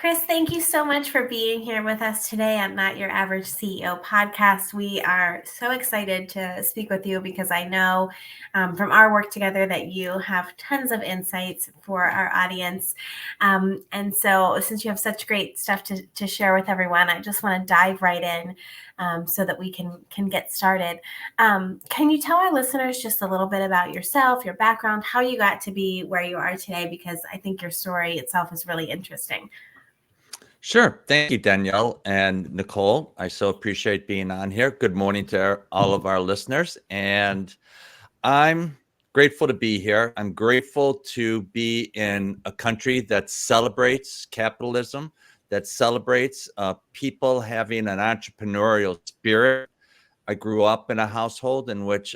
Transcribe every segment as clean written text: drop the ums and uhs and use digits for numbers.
Chris, thank you so much for being here with us today on Not Your Average CEO podcast. We are so excited to speak with you because I know from our work together that you have tons of insights for our audience. And so since you have such great stuff to share with everyone, I just want to dive right in so that we can get started. Can you tell our listeners just a little bit about yourself, your background, how you got to be where you are today? Because I think your story itself is really interesting. Sure. Thank you, Danielle and Nicole. I so appreciate being on here. Good morning to all of our listeners. And I'm grateful to be here. I'm grateful to be in a country that celebrates capitalism, that celebrates people having an entrepreneurial spirit. I grew up in a household in which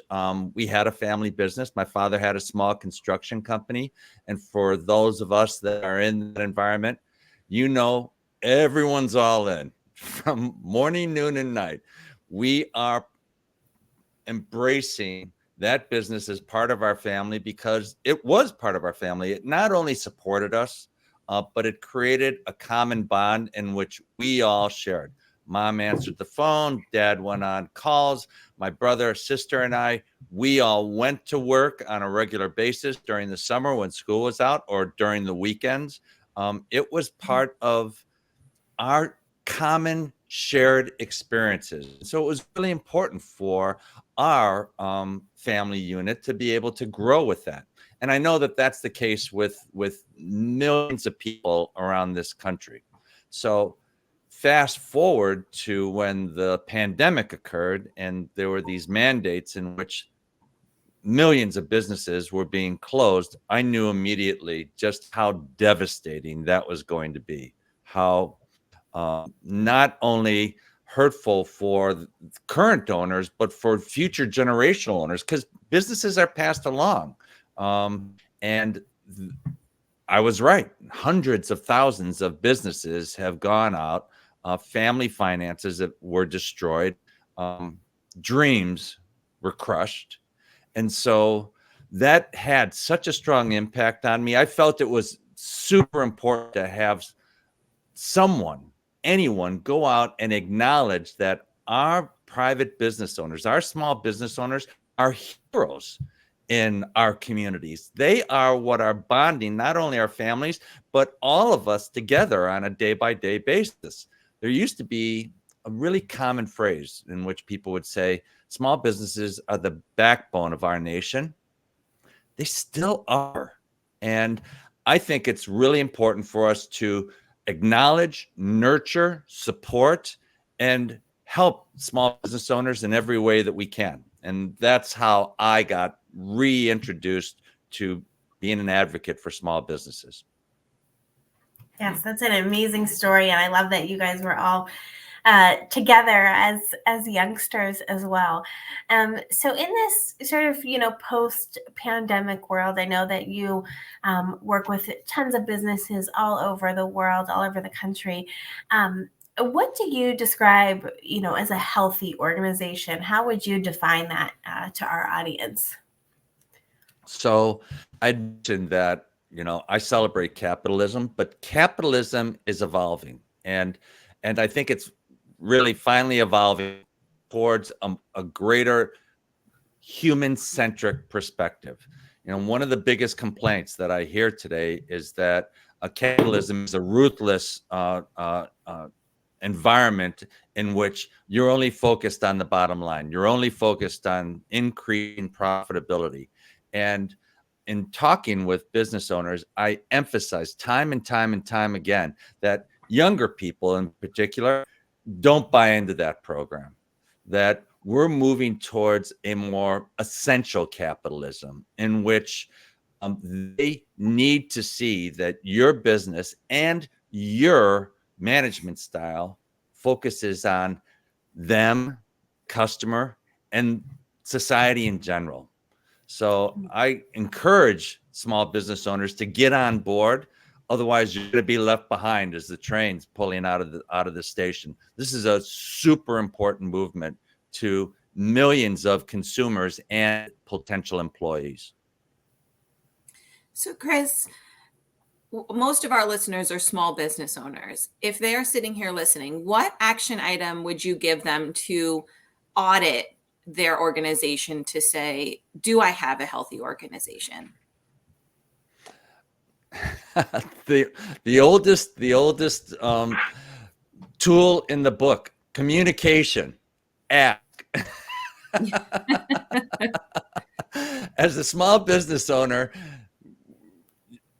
we had a family business. My father had a small construction company. And for those of us that are in that environment, you know, everyone's all in from morning, noon, and night. We are embracing that business as part of our family because it was part of our family. It not only supported us, but it created a common bond in which we all shared. Mom answered the phone, dad went on calls, my brother, sister, and I, we all went to work on a regular basis during the summer when school was out or during the weekends. It was part of our common shared experiences. So it was really important for our family unit to be able to grow with that. And I know that that's the case with millions of people around this country. So fast forward to when the pandemic occurred and there were these mandates in which millions of businesses were being closed, I knew immediately just how devastating that was going to be, how not only hurtful for current owners, but for future generational owners, because businesses are passed along. And I was right. Hundreds of thousands of businesses have gone out. Family finances that were destroyed. Dreams were crushed. And so that had such a strong impact on me. I felt it was super important to have someone, anyone, go out and acknowledge that our private business owners, our small business owners, are heroes in our communities. They are what are bonding not only our families, but all of us together on a day-by-day basis. There used to be a really common phrase in which people would say, small businesses are the backbone of our nation. They still are. And I think it's really important for us to acknowledge, nurture, support, and help small business owners in every way that we can. And that's how I got reintroduced to being an advocate for small businesses. Yes, that's an amazing story. And I love that you guys were all together as youngsters as well. So in this sort of, post-pandemic world, I know that you work with tons of businesses all over the world, all over the country. What do you describe, as a healthy organization? How would you define that to our audience? So I mentioned that, I celebrate capitalism, but capitalism is evolving. And I think it's really finally evolving towards a greater human-centric perspective. One of the biggest complaints that I hear today is that capitalism is a ruthless environment in which you're only focused on the bottom line. You're only focused on increasing profitability. And in talking with business owners, I emphasize time and time and time again that younger people in particular don't buy into that program, that we're moving towards a more essential capitalism in which they need to see that your business and your management style focuses on them, customer, and society in general. So I encourage small business owners to get on board. Otherwise, you're going to be left behind as the train's pulling out of the station. This is a super important movement to millions of consumers and potential employees. So, Chris, most of our listeners are small business owners. If they are sitting here listening, what action item would you give them to audit their organization to say, do I have a healthy organization? the oldest tool in the book, communication. Ask. As a small business owner,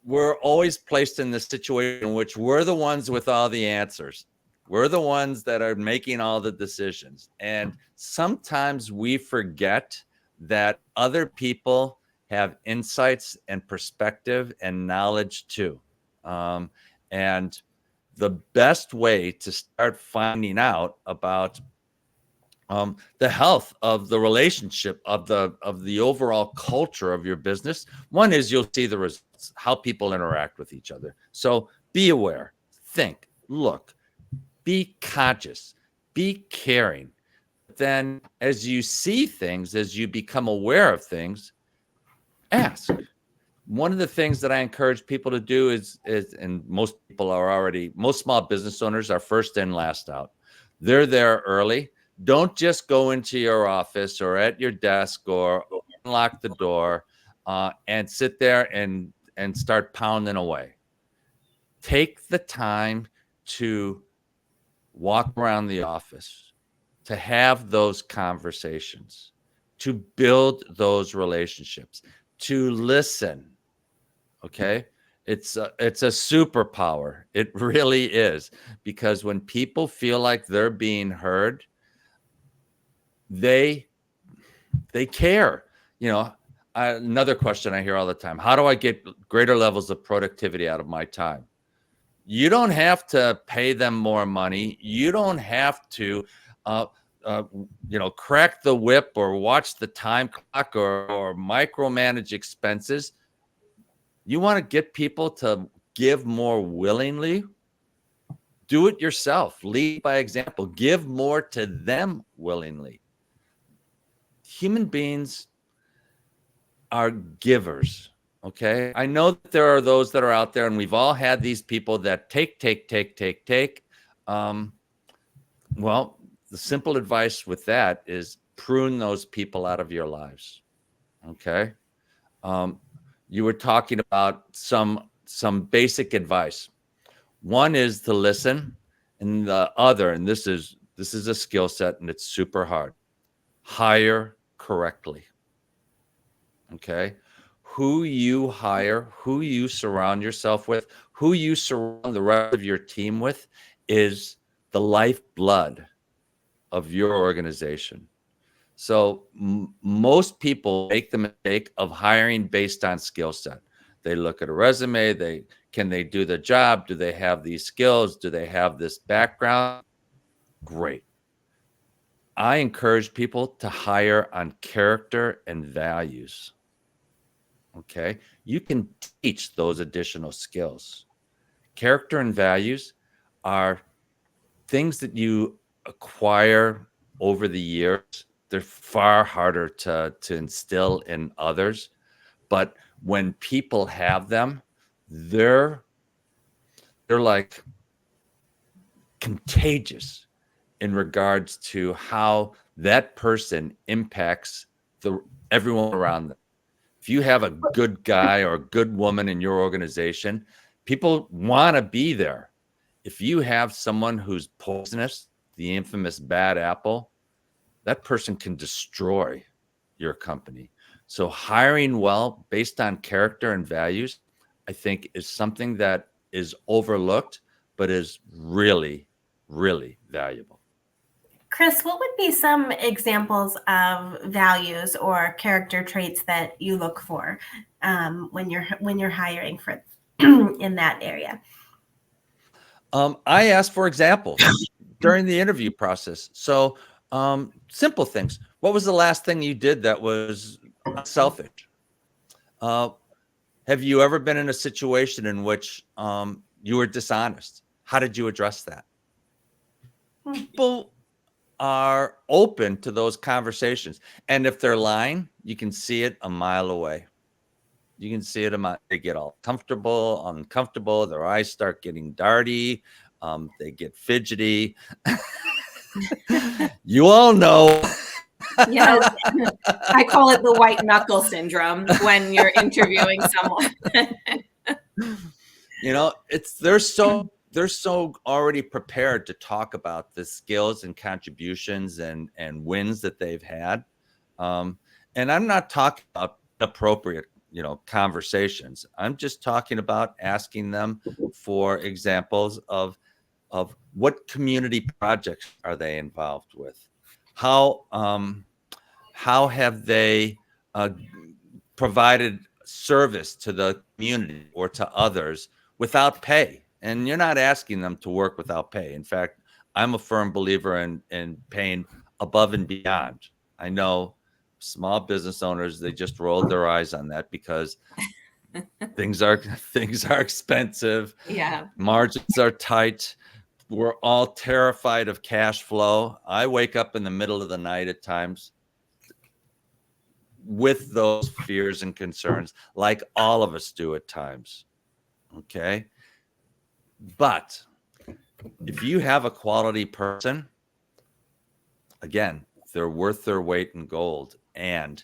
we're always placed in this situation in which we're the ones with all the answers. We're the ones that are making all the decisions. And sometimes we forget that other people have insights and perspective and knowledge too. And the best way to start finding out about the health of the relationship of the overall culture of your business, one is you'll see the results, how people interact with each other. So be aware, think, look, be conscious, be caring. Then as you see things, as you become aware of things, ask. One of the things that I encourage people to do is and most small business owners are first in, last out. They're there early. Don't just go into your office or at your desk or unlock the door and sit there and start pounding away. Take the time to walk around the office, to have those conversations, to build those relationships, to listen. Okay. It's a superpower. It really is, because when people feel like they're being heard, they care. Another question I hear all the time: how do I get greater levels of productivity out of my time? You don't have to pay them more money. You don't have to crack the whip or watch the time clock or micromanage expenses. You want to get people to give more willingly? Do it yourself. Lead by example. Give more to them willingly. Human beings are givers. Okay. I know that there are those that are out there, and we've all had these people that take. Well, the simple advice with that is prune those people out of your lives. Okay. You were talking about some basic advice. One is to listen, and the other, and this is a skill set, and it's super hard. Hire correctly. Okay. Who you hire, who you surround yourself with, who you surround the rest of your team with is the lifeblood of your organization. So most people make the mistake of hiring based on skill set. They look at a resume. Can they do the job? Do they have these skills? Do they have this background? Great. I encourage people to hire on character and values. Okay. You can teach those additional skills. Character and values are things that you acquire over the years. They're far harder to instill in others. But when people have them, they're like contagious in regards to how that person impacts everyone around them. If you have a good guy or a good woman in your organization, people want to be there. If you have someone who's poisonous, the infamous bad apple, that person can destroy your company. So hiring well based on character and values, I think, is something that is overlooked, but is really, really valuable. Chris, what would be some examples of values or character traits that you look for when you're hiring for in that area? I ask for examples during the interview process. So simple things. What was the last thing you did that was selfish? Have you ever been in a situation in which you were dishonest? How did you address that? People are open to those conversations. And if they're lying, you can see it a mile away. You can see it. They get all comfortable, uncomfortable. Their eyes start getting darty. They get fidgety. You all know. Yes. I call it the white knuckle syndrome when you're interviewing someone. They're so already prepared to talk about the skills and contributions and wins that they've had. And I'm not talking about appropriate, conversations. I'm just talking about asking them for examples of what community projects are they involved with? How have they provided service to the community or to others without pay? And you're not asking them to work without pay. In fact, I'm a firm believer in paying above and beyond. I know small business owners, they just rolled their eyes on that because things are expensive. Yeah. Margins are tight. We're all terrified of cash flow. I wake up in the middle of the night at times with those fears and concerns, like all of us do at times. Okay. But if you have a quality person, again, they're worth their weight in gold, and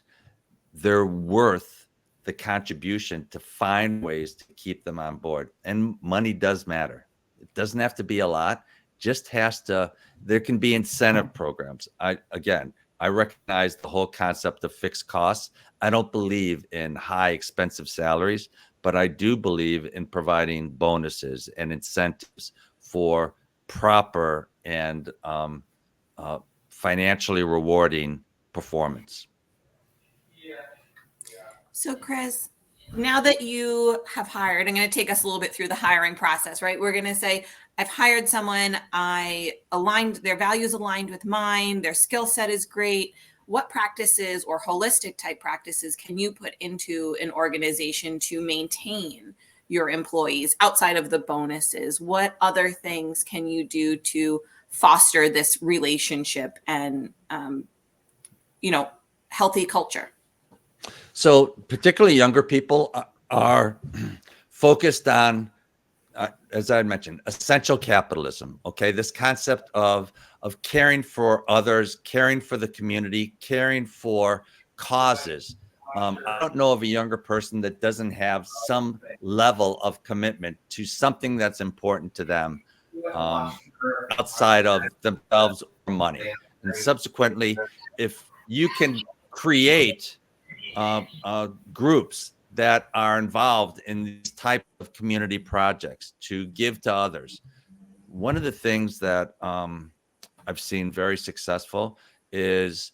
they're worth the contribution to find ways to keep them on board. And money does matter. It doesn't have to be a lot, just has to. There can be incentive programs. I recognize the whole concept of fixed costs. I don't believe in high expensive salaries, but I do believe in providing bonuses and incentives for proper and financially rewarding performance. So, Chris, now that you have hired, I'm going to take us a little bit through the hiring process, right? We're going to say, I've hired someone, their values aligned with mine, their skill set is great. What practices or holistic type practices can you put into an organization to maintain your employees outside of the bonuses? What other things can you do to foster this relationship and, healthy culture? So particularly younger people are focused on, as I mentioned, essential capitalism. Okay, this concept of caring for others, caring for the community, caring for causes. I don't know of a younger person that doesn't have some level of commitment to something that's important to them outside of themselves or money. And subsequently, if you can create groups that are involved in these type of community projects to give to others. One of the things that I've seen very successful is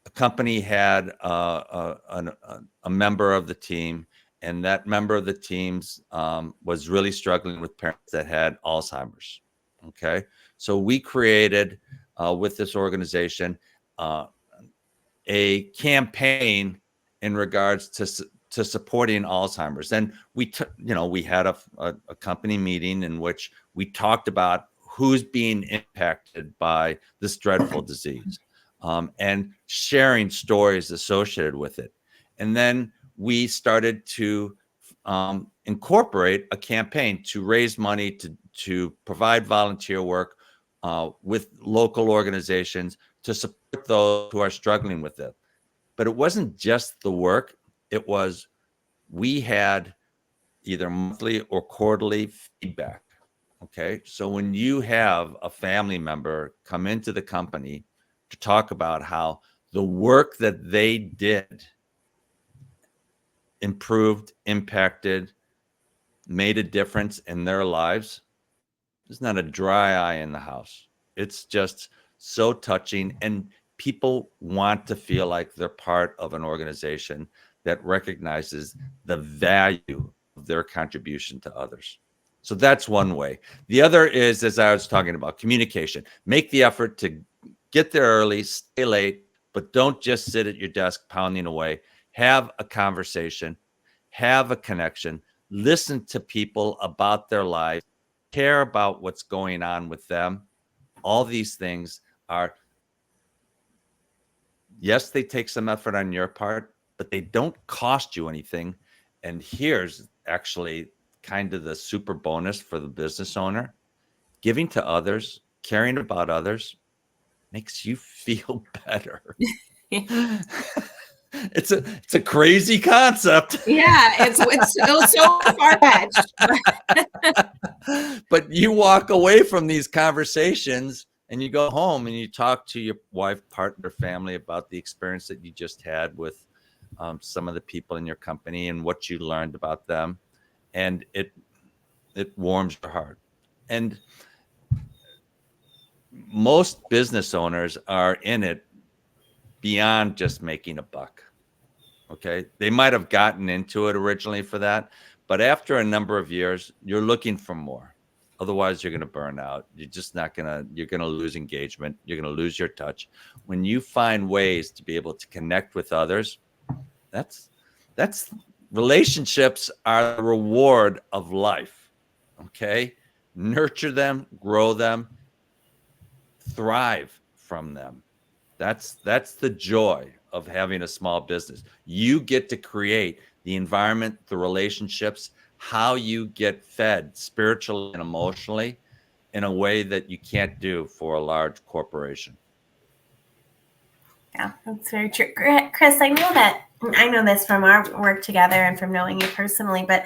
a company had a member of the team, and that member of the teams was really struggling with parents that had Alzheimer's. Okay, so we created with this organization a campaign in regards to supporting Alzheimer's. And we had a company meeting in which we talked about who's being impacted by this dreadful disease, and sharing stories associated with it. And then we started to incorporate a campaign to raise money to provide volunteer work with local organizations to support those who are struggling with it. But it wasn't just the work. It was, we had either monthly or quarterly feedback. Okay. So when you have a family member come into the company to talk about how the work that they did improved, impacted, made a difference in their lives, there's not a dry eye in the house. It's just so touching, and people want to feel like they're part of an organization that recognizes the value of their contribution to others. So that's one way. The other is, as I was talking about, communication. Make the effort to get there early, stay late, but don't just sit at your desk pounding away. Have a conversation, have a connection, listen to people about their lives, care about what's going on with them. All these things are, yes, they take some effort on your part, but they don't cost you anything. And here's actually kind of the super bonus for the business owner: giving to others, caring about others makes you feel better. It's a crazy concept. Yeah, it's so far-fetched. But you walk away from these conversations and you go home and you talk to your wife, partner, family about the experience that you just had with some of the people in your company and what you learned about them. And it warms your heart. And most business owners are in it beyond just making a buck. Okay. They might have gotten into it originally for that, but after a number of years, you're looking for more. Otherwise, you're going to burn out. You're just not going to, you're going to lose engagement. You're going to lose your touch. When you find ways to be able to connect with others, that's relationships are the reward of life. Okay. Nurture them, grow them, thrive from them. That's the joy of having a small business. You get to create the environment, the relationships, how you get fed spiritually and emotionally in a way that you can't do for a large corporation. Yeah, that's very true. Chris, I know this from our work together and from knowing you personally, but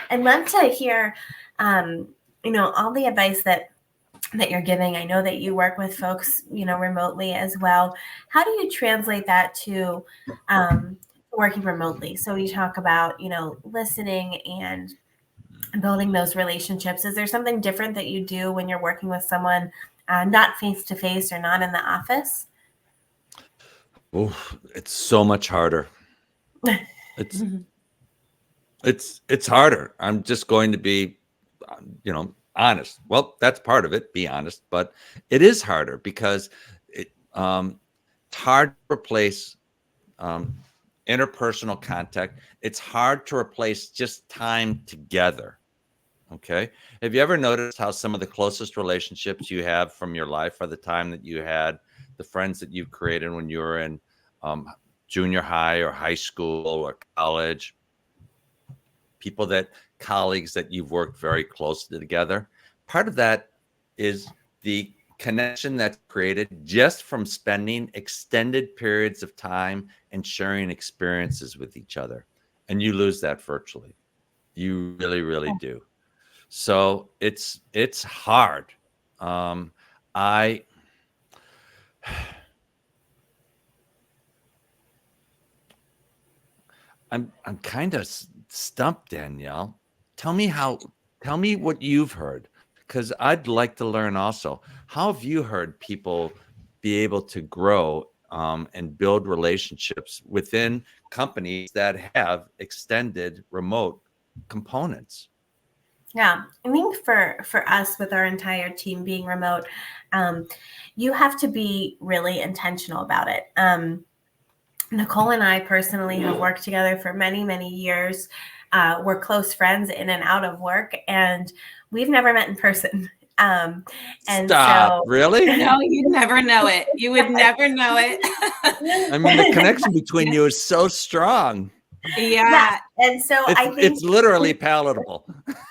I'd love to hear, all the advice that you're giving. I know that you work with folks, remotely as well. How do you translate that to working remotely? So you talk about, listening and building those relationships. Is there something different that you do when you're working with someone not face-to-face or not in the office? Oh, it's so much harder. It's harder. I'm just going to be, honest. Well, that's part of it, be honest, but it is harder because it's hard to replace interpersonal contact. It's hard to replace just time together. Okay. Have you ever noticed how some of the closest relationships you have from your life are the time that you had the friends that you created when you were in junior high or high school or college? Colleagues that you've worked very closely together. Part of that is the connection that's created just from spending extended periods of time and sharing experiences with each other. And you lose that virtually. You really, really do. So it's hard. I'm kind of stumped, Danielle. Tell me what you've heard, because I'd like to learn also. How have you heard people be able to grow and build relationships within companies that have extended remote components? Yeah, I think for us with our entire team being remote, you have to be really intentional about it. Nicole and I personally have worked together for many, many years. We're close friends in and out of work, and we've never met in person. And Stop, really? No, you'd never know it. You would never know it. I mean, the connection between you is so strong. Yeah. And so I think it's literally palatable.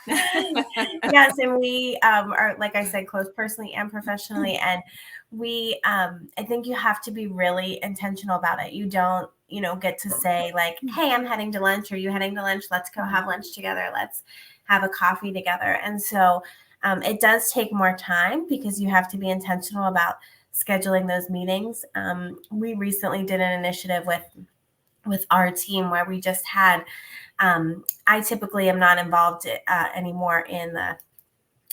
Yes, and we are, like I said, close personally and professionally. And we, I think you have to be really intentional about it. You don't, get to say like, hey, I'm heading to lunch. Are you heading to lunch? Let's go have lunch together. Let's have a coffee together. And so it does take more time because you have to be intentional about scheduling those meetings. We recently did an initiative with our team where we just had, I typically am not involved anymore in the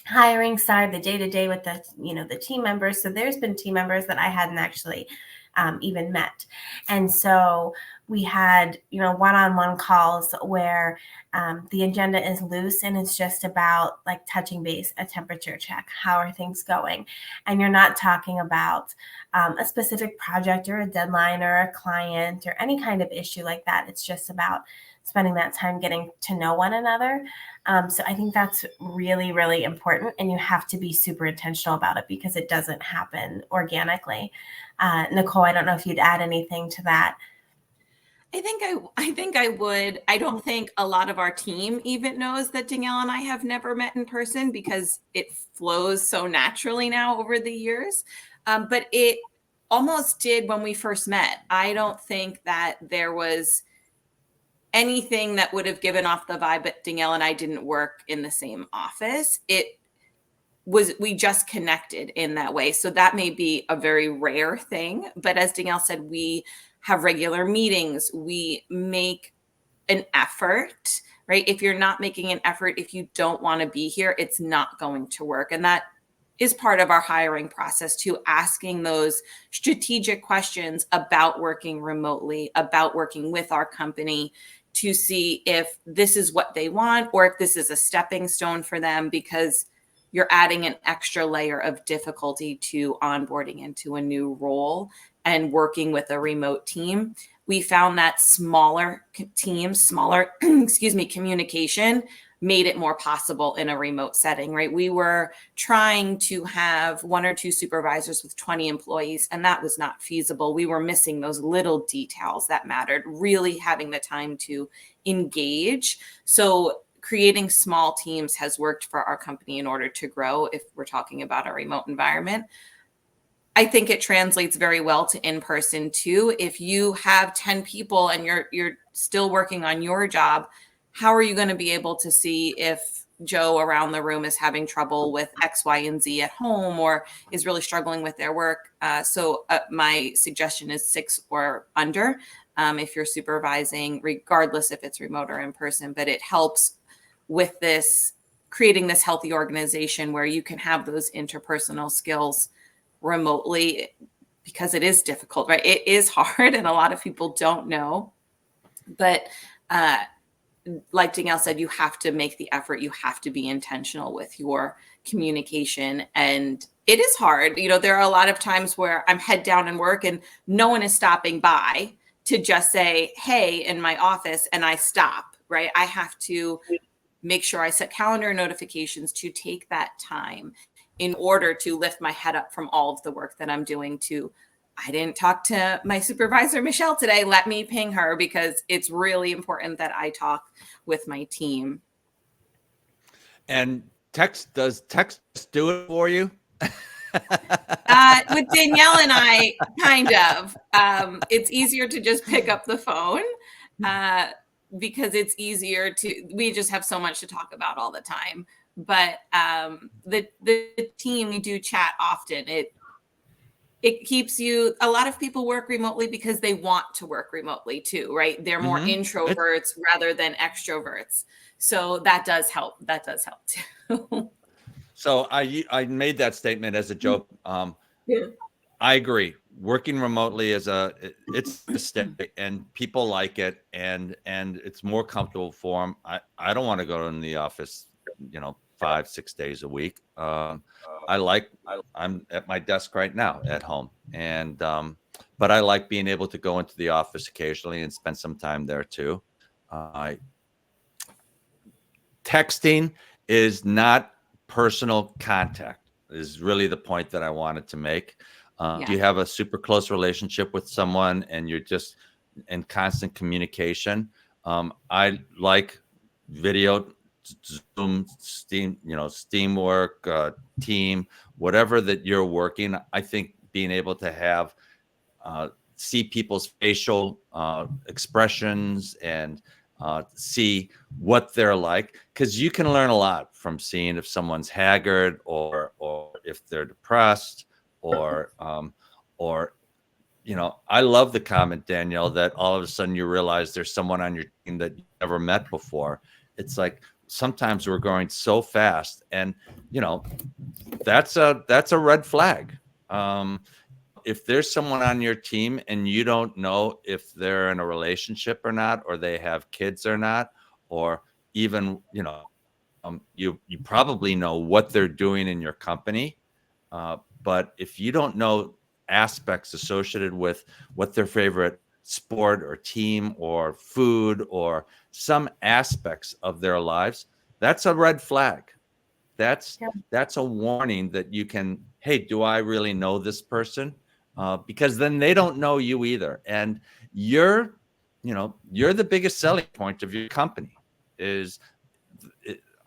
hiring side, the day-to-day with the team members. So there's been team members that I hadn't actually even met. And so we had, one-on-one calls where the agenda is loose and it's just about like touching base, a temperature check. How are things going? And you're not talking about a specific project or a deadline or a client or any kind of issue like that. It's just about spending that time getting to know one another. So I think that's really, really important. And you have to be super intentional about it because it doesn't happen organically. Nicole, I don't know if you'd add anything to that. I think I would. I don't think a lot of our team even knows that Danielle and I have never met in person because it flows so naturally now over the years. But it almost did when we first met. I don't think that there was anything that would have given off the vibe that Danielle and I didn't work in the same office. It was, we just connected in that way. So that may be a very rare thing. But as Danielle said, we have regular meetings. We make an effort, right? If you're not making an effort, if you don't want to be here, it's not going to work. And that is part of our hiring process too, asking those strategic questions about working remotely, about working with our company to see if this is what they want or if this is a stepping stone for them, because you're adding an extra layer of difficulty to onboarding into a new role and working with a remote team. We found that smaller teams, smaller, communication made it more possible in a remote setting, right? We were trying to have 1 or 2 supervisors with 20 employees, and that was not feasible. We were missing those little details that mattered, really having the time to engage. So creating small teams has worked for our company in order to grow if we're talking about a remote environment. I think it translates very well to in-person too. If you have 10 people and you're still working on your job, how are you going to be able to see if Joe around the room is having trouble with X, Y, and Z at home or is really struggling with their work? So my suggestion is 6 or under if you're supervising, regardless if it's remote or in person, but it helps with this, creating this healthy organization where you can have those interpersonal skills remotely, because it is difficult, right? It is hard and a lot of people don't know, but like Danielle said, you have to make the effort. You have to be intentional with your communication. And it is hard. You know, there are a lot of times where I'm head down in work and no one is stopping by to just say, hey, in my office, and I stop, right? I have to make sure I set calendar notifications to take that time in order to lift my head up from all of the work that I'm doing to, I didn't talk to my supervisor, Michelle, today. Let me ping her, because it's really important that I talk with my team. And does text do it for you? With Danielle and I, kind of. It's easier to just pick up the phone because it's easier to, we just have so much to talk about all the time. But the team, we do chat often. It keeps you, a lot of people work remotely because they want to work remotely too, right? They're more introverts rather than extroverts. So that does help. That does help too. So I made that statement as a joke. Yeah. I agree. Working remotely it's a step, and people like it, and it's more comfortable for them. I don't want to go in the office, 5-6 days a week. I'm at my desk right now at home, and but I like being able to go into the office occasionally and spend some time there too. Texting is not personal contact, is really the point that I wanted to make. Do you have a super close relationship with someone and you're just in constant communication? I like video, Zoom, Steam work, team, whatever that you're working. I think being able to have see people's facial expressions and see what they're like, because you can learn a lot from seeing if someone's haggard or if they're depressed or I love the comment, Danielle, that all of a sudden you realize there's someone on your team that you never met before. It's like sometimes we're going so fast, and that's a red flag. If there's someone on your team and you don't know if they're in a relationship or not, or they have kids or not, or even you probably know what they're doing in your company, but if you don't know aspects associated with what their favorite sport or team or food or some aspects of their lives, that's a red flag. That's a warning that you can, hey, do I really know this person? Because then they don't know you either. And you're you're the biggest selling point of your company.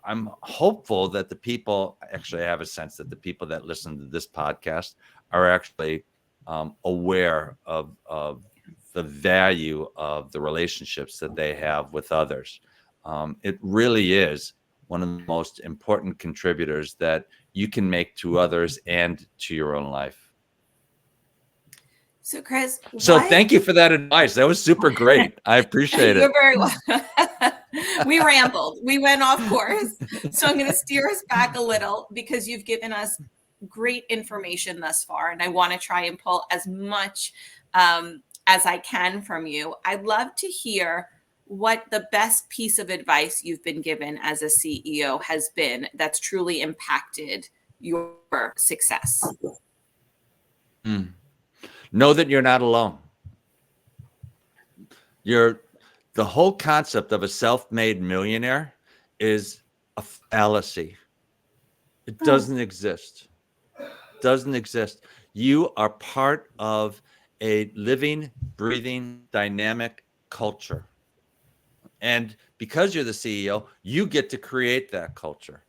I'm hopeful that the people, actually, I have a sense that the people that listen to this podcast are actually aware of the value of the relationships that they have with others. It really is one of the most important contributors that you can make to others and to your own life. So, Chris, So thank you for that advice. That was super great. I appreciate it. You're very welcome. We rambled. We went off course. So I'm going to steer us back a little because you've given us great information thus far. And I want to try and pull as much as I can from you. I'd love to hear what the best piece of advice you've been given as a CEO has been that's truly impacted your success. Know that you're not alone. The whole concept of a self-made millionaire is a fallacy. It doesn't exist. Doesn't exist. You are part of a living, breathing, dynamic culture. And because you're the CEO, you get to create that culture.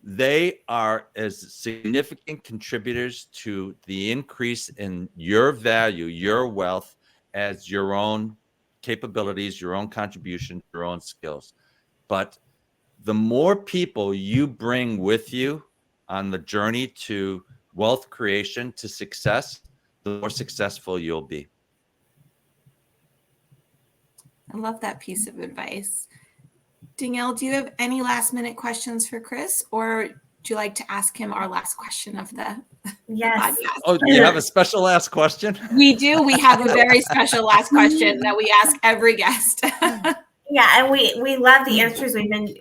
They are as significant contributors to the increase in your value, your wealth, as your own capabilities, your own contribution, your own skills. But the more people you bring with you on the journey to wealth creation, to success, the more successful you'll be. I love that piece of advice. Danielle, do you have any last minute questions for Chris, or do you like to ask him our last question of the Yes. podcast? Oh, do you have a special last question? We do. We have a very special last question that we ask every guest. Yeah, and we love the answers.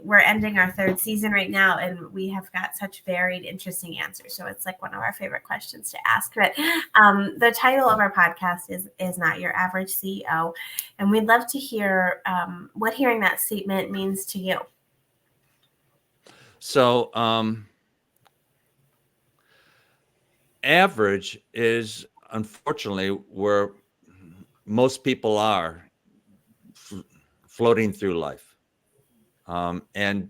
We're ending our third season right now, and we have got such varied, interesting answers. So it's like one of our favorite questions to ask. But the title of our podcast is Not Your Average CEO, and we'd love to hear what hearing that statement means to you. So, average is unfortunately where most people are floating through life. And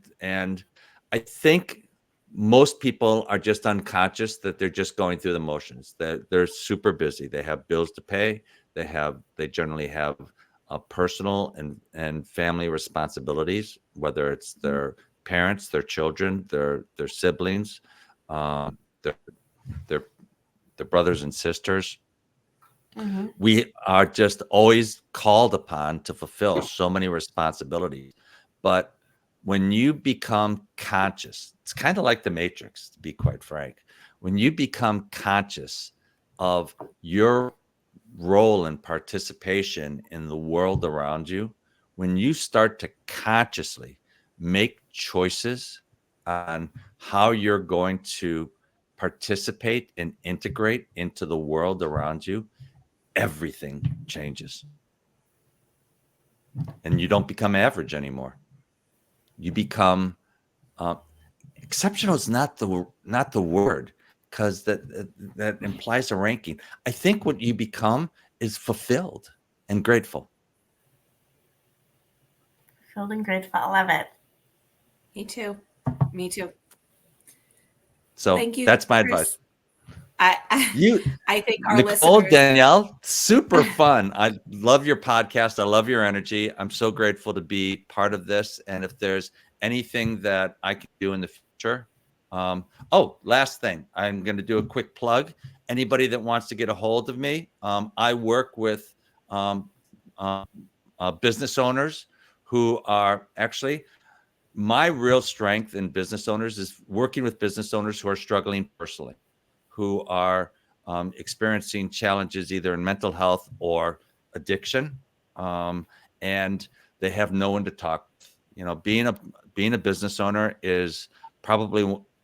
I think most people are just unconscious that they're just going through the motions, that they're super busy. They have bills to pay. They generally have personal and family responsibilities, whether it's their parents, their children, their siblings, their brothers and sisters. Mm-hmm. We are just always called upon to fulfill so many responsibilities. But when you become conscious, it's kind of like the Matrix, to be quite frank. When you become conscious of your role and participation in the world around you, when you start to consciously make choices on how you're going to participate and integrate into the world around you, everything changes. And you don't become average anymore. You become exceptional is not the word, because that implies a ranking. I think what you become is fulfilled and grateful. Fulfilled and grateful. I love it. Me too. So thank you, that's my advice. I think our Nicole, listeners, Danielle, super fun. I love your podcast. I love your energy. I'm so grateful to be part of this. And if there's anything that I can do in the future. Last thing, I'm going to do a quick plug. Anybody that wants to get a hold of me, I work with business owners who are actually, my real strength in business owners is working with business owners who are struggling personally, who are experiencing challenges either in mental health or addiction, and they have no one to talk with. Being a business owner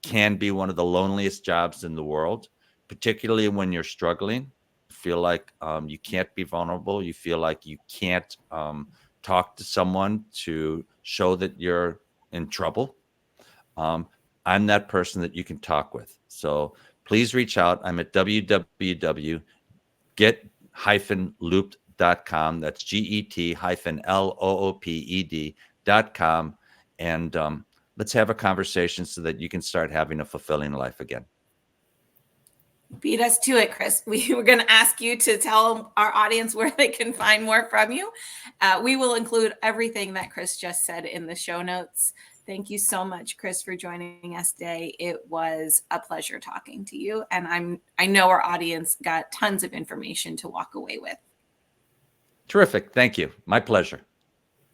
can be one of the loneliest jobs in the world, particularly when you're struggling. You feel like you can't be vulnerable. You feel like you can't talk to someone to show that you're in trouble. I'm that person that you can talk with. So please reach out. I'm at www.get-looped.com. getlooped.com. That's GET-LOOPED.com. And let's have a conversation so that you can start having a fulfilling life again. Beat us to it, Chris. We were going to ask you to tell our audience where they can find more from you. We will include everything that Chris just said in the show notes. Thank you so much, Chris, for joining us today. It was a pleasure talking to you. And I know our audience got tons of information to walk away with. Terrific. Thank you. My pleasure.